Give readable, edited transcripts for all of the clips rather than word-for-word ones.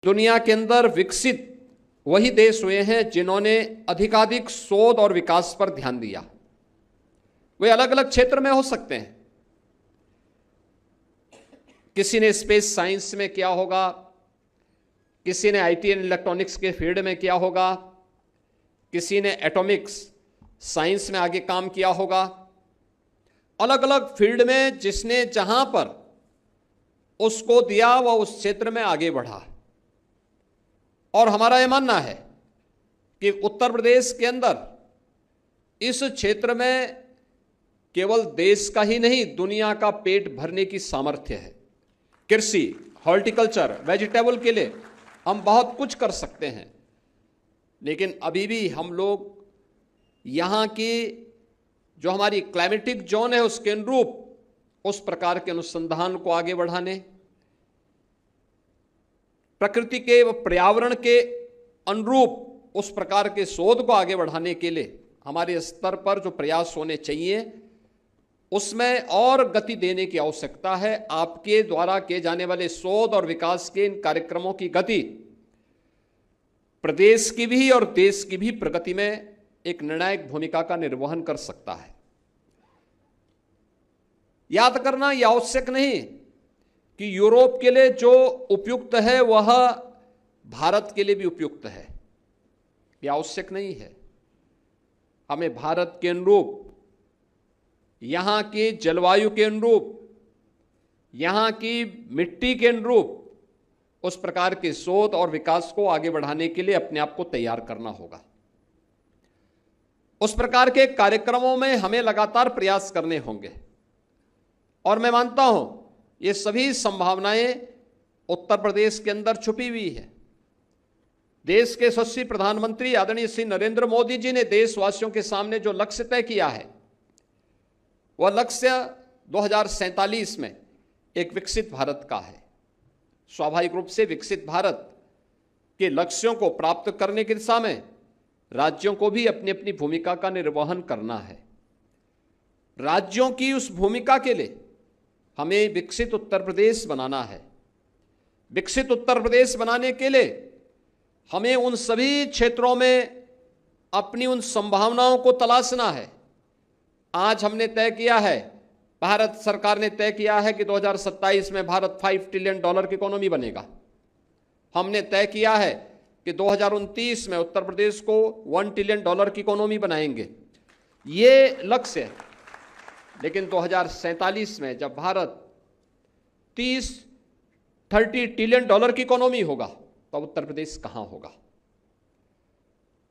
दुनिया के अंदर विकसित वही देश हुए हैं जिन्होंने अधिकाधिक शोध और विकास पर ध्यान दिया। वे अलग अलग क्षेत्र में हो सकते हैं। किसी ने स्पेस साइंस में किया होगा, किसी ने आईटी एंड इलेक्ट्रॉनिक्स के फील्ड में किया होगा, किसी ने एटॉमिक्स साइंस में आगे काम किया होगा। अलग अलग फील्ड में जिसने जहां पर उसको दिया वह उस क्षेत्र में आगे बढ़ा। और हमारा यह मानना है कि उत्तर प्रदेश के अंदर इस क्षेत्र में केवल देश का ही नहीं दुनिया का पेट भरने की सामर्थ्य है। कृषि, हॉर्टिकल्चर, वेजिटेबल के लिए हम बहुत कुछ कर सकते हैं, लेकिन अभी भी हम लोग यहाँ की जो हमारी क्लाइमेटिक जोन है उसके अनुरूप उस प्रकार के अनुसंधान को आगे बढ़ाने, प्रकृति के व पर्यावरण के अनुरूप उस प्रकार के शोध को आगे बढ़ाने के लिए हमारे स्तर पर जो प्रयास होने चाहिए उसमें और गति देने की आवश्यकता है। आपके द्वारा किए जाने वाले शोध और विकास के इन कार्यक्रमों की गति प्रदेश की भी और देश की भी प्रगति में एक निर्णायक भूमिका का निर्वहन कर सकता है। याद करना यह आवश्यक नहीं कि यूरोप के लिए जो उपयुक्त है वह भारत के लिए भी उपयुक्त है, यह आवश्यक नहीं है। हमें भारत के अनुरूप, यहां की जलवायु के अनुरूप, यहां की मिट्टी के अनुरूप उस प्रकार के शोध और विकास को आगे बढ़ाने के लिए अपने आप को तैयार करना होगा। उस प्रकार के कार्यक्रमों में हमें लगातार प्रयास करने होंगे और मैं मानता हूं ये सभी संभावनाएं उत्तर प्रदेश के अंदर छुपी हुई है। देश के यशस्वी प्रधानमंत्री आदरणीय श्री नरेंद्र मोदी जी ने देशवासियों के सामने जो लक्ष्य तय किया है वह लक्ष्य 2047 में एक विकसित भारत का है। स्वाभाविक रूप से विकसित भारत के लक्ष्यों को प्राप्त करने की दिशा में राज्यों को भी अपनी अपनी भूमिका का निर्वहन करना है। राज्यों की उस भूमिका के लिए हमें विकसित उत्तर प्रदेश बनाना है। विकसित उत्तर प्रदेश बनाने के लिए हमें उन सभी क्षेत्रों में अपनी उन संभावनाओं को तलाशना है। आज हमने तय किया है, भारत सरकार ने तय किया है कि 2027 में भारत $5 ट्रिलियन की इकोनॉमी बनेगा। हमने तय किया है कि 2029 में उत्तर प्रदेश को $1 ट्रिलियन की इकोनॉमी बनाएंगे। ये लक्ष्य है, लेकिन 2047 में जब भारत 30 ट्रिलियन की इकोनॉमी होगा तब उत्तर प्रदेश कहां होगा?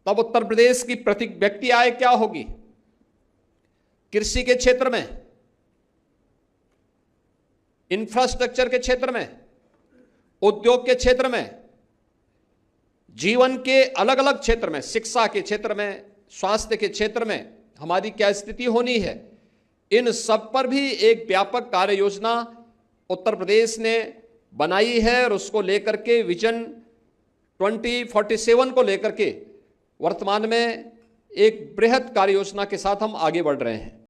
तब उत्तर प्रदेश की प्रति व्यक्ति आय क्या होगी? कृषि के क्षेत्र में, इंफ्रास्ट्रक्चर के क्षेत्र में, उद्योग के क्षेत्र में, जीवन के अलग अलग क्षेत्र में, शिक्षा के क्षेत्र में, स्वास्थ्य के क्षेत्र में हमारी क्या स्थिति होनी है? इन सब पर भी एक व्यापक कार्य योजना उत्तर प्रदेश ने बनाई है और उसको लेकर के विजन 2047 को लेकर के वर्तमान में एक बृहद कार्य योजना के साथ हम आगे बढ़ रहे हैं।